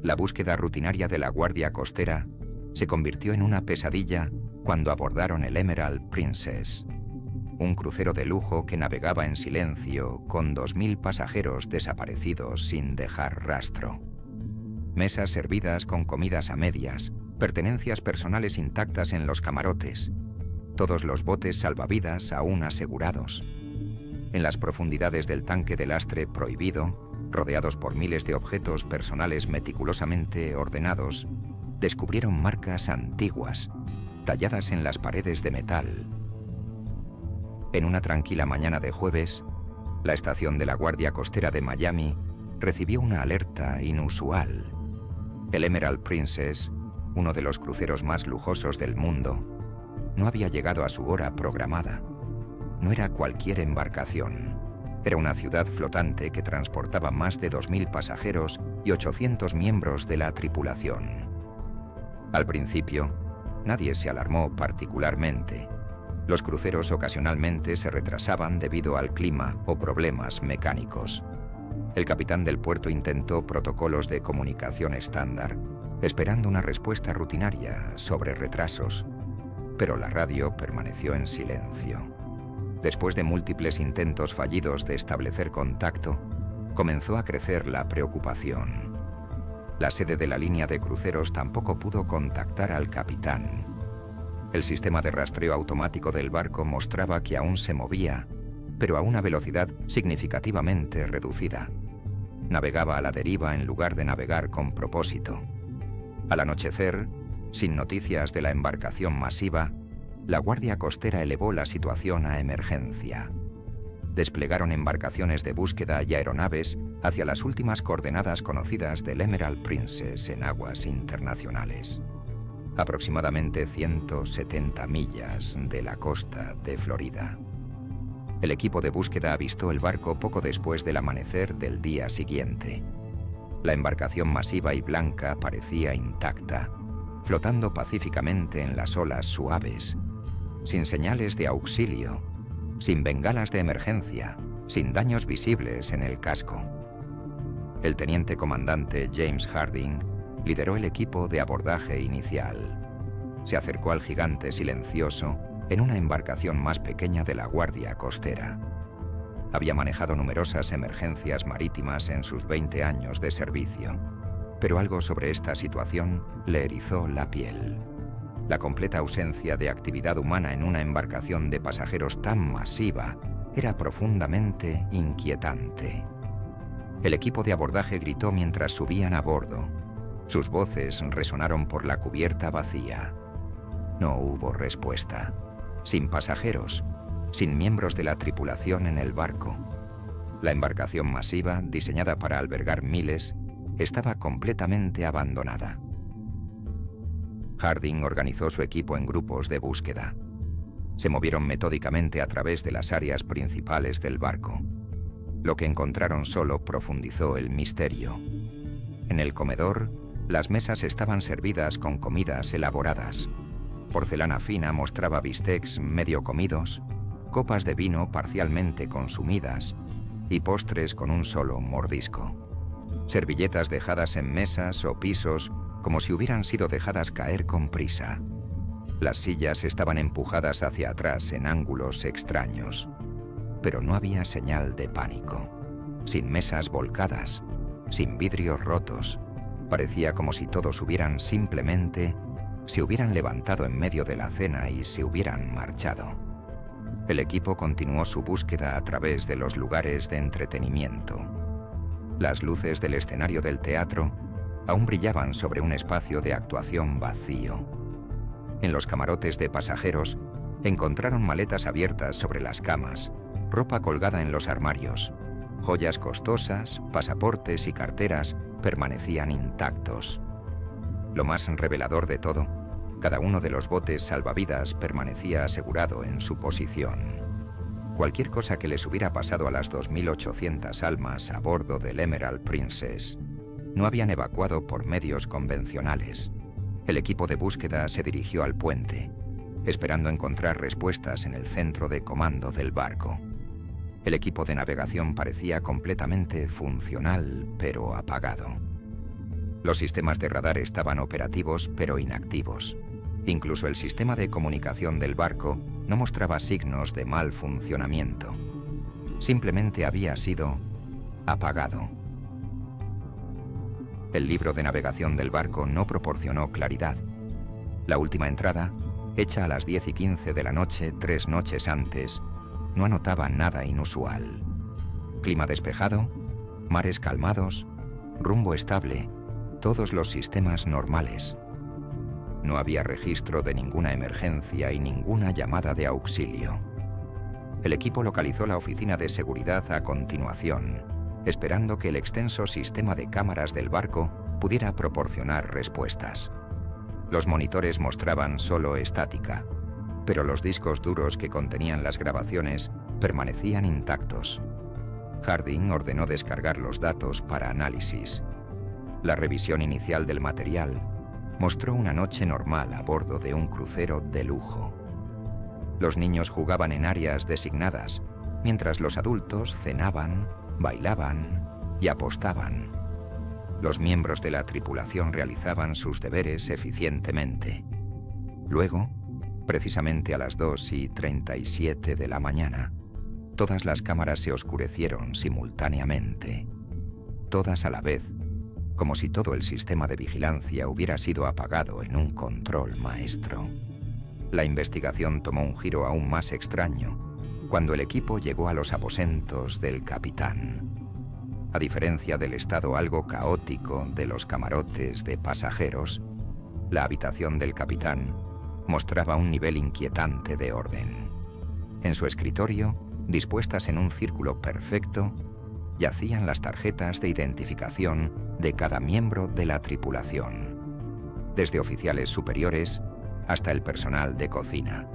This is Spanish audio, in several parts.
La búsqueda rutinaria de la Guardia Costera se convirtió en una pesadilla cuando abordaron el Emerald Princess, un crucero de lujo que navegaba en silencio con 2000 pasajeros desaparecidos sin dejar rastro. Mesas servidas con comidas a medias, pertenencias personales intactas en los camarotes, todos los botes salvavidas aún asegurados. En las profundidades del tanque de lastre prohibido, rodeados por miles de objetos personales meticulosamente ordenados, descubrieron marcas antiguas, talladas en las paredes de metal. En una tranquila mañana de jueves, la estación de la Guardia Costera de Miami recibió una alerta inusual. El Emerald Princess, uno de los cruceros más lujosos del mundo, no había llegado a su hora programada. No era cualquier embarcación. Era una ciudad flotante que transportaba más de 2000 pasajeros y 800 miembros de la tripulación. Al principio, nadie se alarmó particularmente. Los cruceros ocasionalmente se retrasaban debido al clima o problemas mecánicos. El capitán del puerto intentó protocolos de comunicación estándar, esperando una respuesta rutinaria sobre retrasos, pero la radio permaneció en silencio. Después de múltiples intentos fallidos de establecer contacto, comenzó a crecer la preocupación. La sede de la línea de cruceros tampoco pudo contactar al capitán. El sistema de rastreo automático del barco mostraba que aún se movía, pero a una velocidad significativamente reducida. Navegaba a la deriva en lugar de navegar con propósito. Al anochecer, sin noticias de la embarcación masiva, la Guardia Costera elevó la situación a emergencia. Desplegaron embarcaciones de búsqueda y aeronaves hacia las últimas coordenadas conocidas del Emerald Princess en aguas internacionales. Aproximadamente 170 millas de la costa de Florida. El equipo de búsqueda avistó el barco poco después del amanecer del día siguiente. La embarcación masiva y blanca parecía intacta, flotando pacíficamente en las olas suaves, sin señales de auxilio, sin bengalas de emergencia, sin daños visibles en el casco. El teniente comandante James Harding lideró el equipo de abordaje inicial. Se acercó al gigante silencioso en una embarcación más pequeña de la Guardia Costera. Había manejado numerosas emergencias marítimas en sus 20 años de servicio, pero algo sobre esta situación le erizó la piel. La completa ausencia de actividad humana en una embarcación de pasajeros tan masiva era profundamente inquietante. El equipo de abordaje gritó mientras subían a bordo. Sus voces resonaron por la cubierta vacía. No hubo respuesta. Sin pasajeros, sin miembros de la tripulación en el barco. La embarcación masiva, diseñada para albergar miles, estaba completamente abandonada. Harding organizó su equipo en grupos de búsqueda. Se movieron metódicamente a través de las áreas principales del barco. Lo que encontraron solo profundizó el misterio. En el comedor, las mesas estaban servidas con comidas elaboradas. Porcelana fina mostraba bistecs medio comidos, copas de vino parcialmente consumidas y postres con un solo mordisco. Servilletas dejadas en mesas o pisos como si hubieran sido dejadas caer con prisa. Las sillas estaban empujadas hacia atrás en ángulos extraños, pero no había señal de pánico. Sin mesas volcadas, sin vidrios rotos, parecía como si todos se hubieran levantado en medio de la cena y se hubieran marchado. El equipo continuó su búsqueda a través de los lugares de entretenimiento. Las luces del escenario del teatro aún brillaban sobre un espacio de actuación vacío. En los camarotes de pasajeros encontraron maletas abiertas sobre las camas, ropa colgada en los armarios. Joyas costosas, pasaportes y carteras permanecían intactos. Lo más revelador de todo, cada uno de los botes salvavidas permanecía asegurado en su posición. Cualquier cosa que les hubiera pasado a las 2.800 almas a bordo del Emerald Princess no habían evacuado por medios convencionales. El equipo de búsqueda se dirigió al puente, esperando encontrar respuestas en el centro de comando del barco. El equipo de navegación parecía completamente funcional, pero apagado. Los sistemas de radar estaban operativos pero inactivos. Incluso el sistema de comunicación del barco no mostraba signos de mal funcionamiento. Simplemente había sido apagado. El libro de navegación del barco no proporcionó claridad. La última entrada, hecha a las 10:15 de la noche 3 noches antes, no anotaba nada inusual. Clima despejado, mares calmados, rumbo estable, todos los sistemas normales. No había registro de ninguna emergencia y ninguna llamada de auxilio. El equipo localizó la oficina de seguridad a continuación, esperando que el extenso sistema de cámaras del barco pudiera proporcionar respuestas. Los monitores mostraban solo estática, pero los discos duros que contenían las grabaciones permanecían intactos. Harding ordenó descargar los datos para análisis. La revisión inicial del material mostró una noche normal a bordo de un crucero de lujo. Los niños jugaban en áreas designadas, mientras los adultos cenaban, bailaban y apostaban. Los miembros de la tripulación realizaban sus deberes eficientemente. Luego, precisamente a las 2:37 de la mañana, todas las cámaras se oscurecieron simultáneamente. Todas a la vez, como si todo el sistema de vigilancia hubiera sido apagado en un control maestro. La investigación tomó un giro aún más extraño cuando el equipo llegó a los aposentos del capitán. A diferencia del estado algo caótico de los camarotes de pasajeros, la habitación del capitán mostraba un nivel inquietante de orden. En su escritorio, dispuestas en un círculo perfecto, yacían las tarjetas de identificación de cada miembro de la tripulación, desde oficiales superiores hasta el personal de cocina.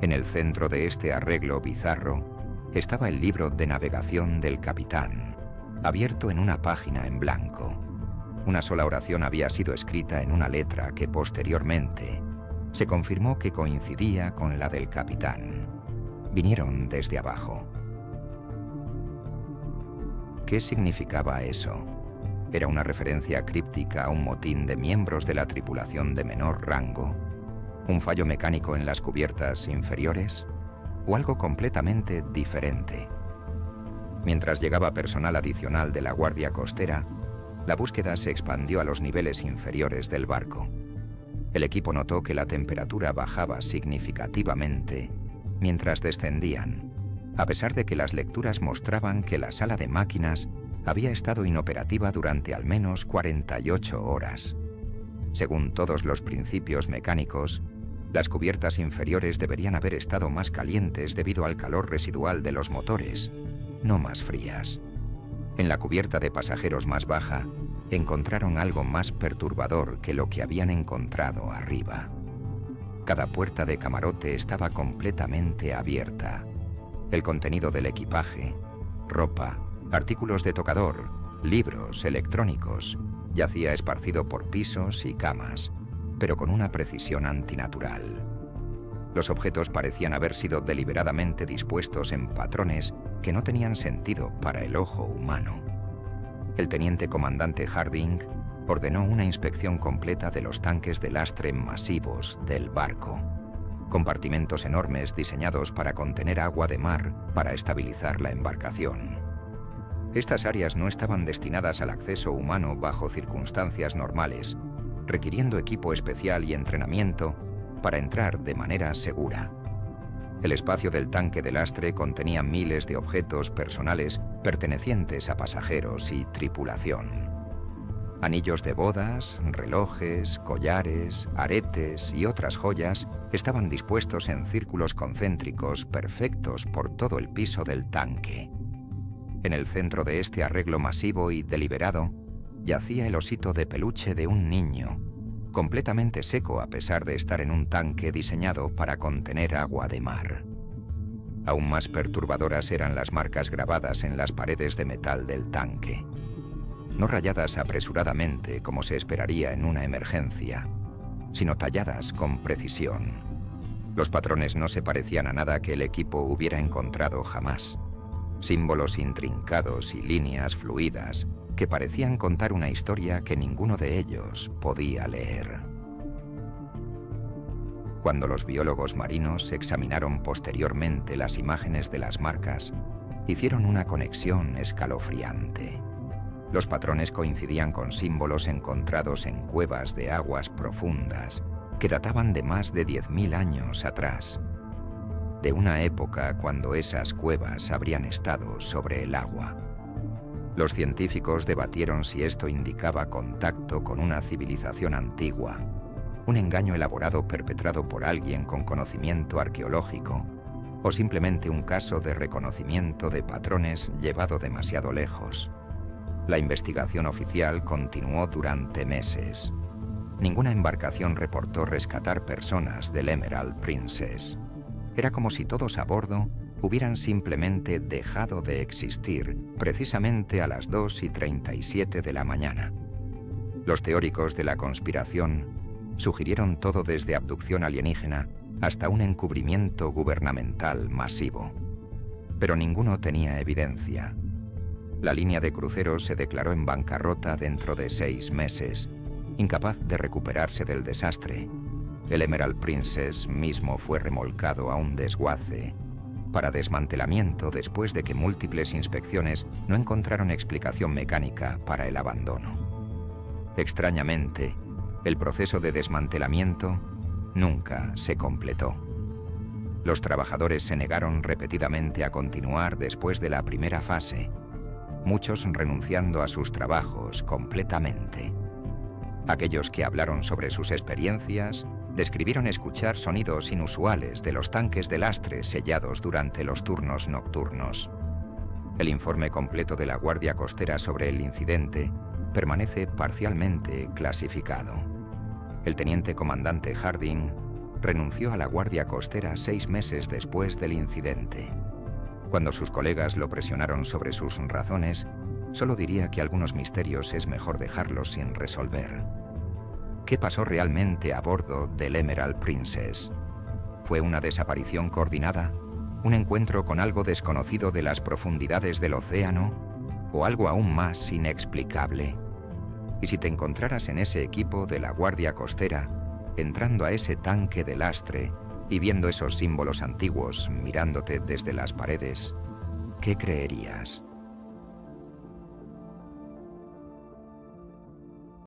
En el centro de este arreglo bizarro estaba el libro de navegación del capitán, abierto en una página en blanco. Una sola oración había sido escrita en una letra que posteriormente se confirmó que coincidía con la del capitán. Vinieron desde abajo. ¿Qué significaba eso? ¿Era una referencia críptica a un motín de miembros de la tripulación de menor rango? ¿Un fallo mecánico en las cubiertas inferiores? ¿O algo completamente diferente? Mientras llegaba personal adicional de la Guardia Costera, la búsqueda se expandió a los niveles inferiores del barco. El equipo notó que la temperatura bajaba significativamente mientras descendían, a pesar de que las lecturas mostraban que la sala de máquinas había estado inoperativa durante al menos 48 horas. Según todos los principios mecánicos, las cubiertas inferiores deberían haber estado más calientes debido al calor residual de los motores, no más frías. En la cubierta de pasajeros más baja, encontraron algo más perturbador que lo que habían encontrado arriba. Cada puerta de camarote estaba completamente abierta. El contenido del equipaje, ropa, artículos de tocador, libros, electrónicos, yacía esparcido por pisos y camas, pero con una precisión antinatural. Los objetos parecían haber sido deliberadamente dispuestos en patrones que no tenían sentido para el ojo humano. El teniente comandante Harding ordenó una inspección completa de los tanques de lastre masivos del barco, compartimentos enormes diseñados para contener agua de mar para estabilizar la embarcación. Estas áreas no estaban destinadas al acceso humano bajo circunstancias normales, requiriendo equipo especial y entrenamiento para entrar de manera segura. El espacio del tanque de lastre contenía miles de objetos personales pertenecientes a pasajeros y tripulación. Anillos de bodas, relojes, collares, aretes y otras joyas estaban dispuestos en círculos concéntricos perfectos por todo el piso del tanque. En el centro de este arreglo masivo y deliberado yacía el osito de peluche de un niño, completamente seco a pesar de estar en un tanque diseñado para contener agua de mar. Aún más perturbadoras eran las marcas grabadas en las paredes de metal del tanque. No rayadas apresuradamente como se esperaría en una emergencia, sino talladas con precisión. Los patrones no se parecían a nada que el equipo hubiera encontrado jamás. símbolos intrincados y líneas fluidas que parecían contar una historia que ninguno de ellos podía leer. Cuando los biólogos marinos examinaron posteriormente las imágenes de las marcas, hicieron una conexión escalofriante. Los patrones coincidían con símbolos encontrados en cuevas de aguas profundas que databan de más de 10.000 años atrás, de una época cuando esas cuevas habrían estado sobre el agua. Los científicos debatieron si esto indicaba contacto con una civilización antigua, un engaño elaborado perpetrado por alguien con conocimiento arqueológico, o simplemente un caso de reconocimiento de patrones llevado demasiado lejos. La investigación oficial continuó durante meses. Ninguna embarcación reportó rescatar personas del Emerald Princess. Era como si todos a bordo hubieran simplemente dejado de existir precisamente a las 2:37 de la mañana. Los teóricos de la conspiración sugirieron todo desde abducción alienígena hasta un encubrimiento gubernamental masivo. Pero ninguno tenía evidencia. La línea de cruceros se declaró en bancarrota dentro de 6 meses, incapaz de recuperarse del desastre. El Emerald Princess mismo fue remolcado a un desguace para desmantelamiento después de que múltiples inspecciones no encontraron explicación mecánica para el abandono. Extrañamente, el proceso de desmantelamiento nunca se completó. Los trabajadores se negaron repetidamente a continuar después de la primera fase, muchos renunciando a sus trabajos completamente. Aquellos que hablaron sobre sus experiencias describieron escuchar sonidos inusuales de los tanques de lastre sellados durante los turnos nocturnos. El informe completo de la Guardia Costera sobre el incidente permanece parcialmente clasificado. El teniente comandante Harding renunció a la Guardia Costera 6 meses después del incidente. Cuando sus colegas lo presionaron sobre sus razones, solo diría que algunos misterios es mejor dejarlos sin resolver. ¿Qué pasó realmente a bordo del Emerald Princess? ¿Fue una desaparición coordinada? ¿Un encuentro con algo desconocido de las profundidades del océano? ¿O algo aún más inexplicable? Y si te encontraras en ese equipo de la Guardia Costera, entrando a ese tanque de lastre y viendo esos símbolos antiguos mirándote desde las paredes, ¿qué creerías?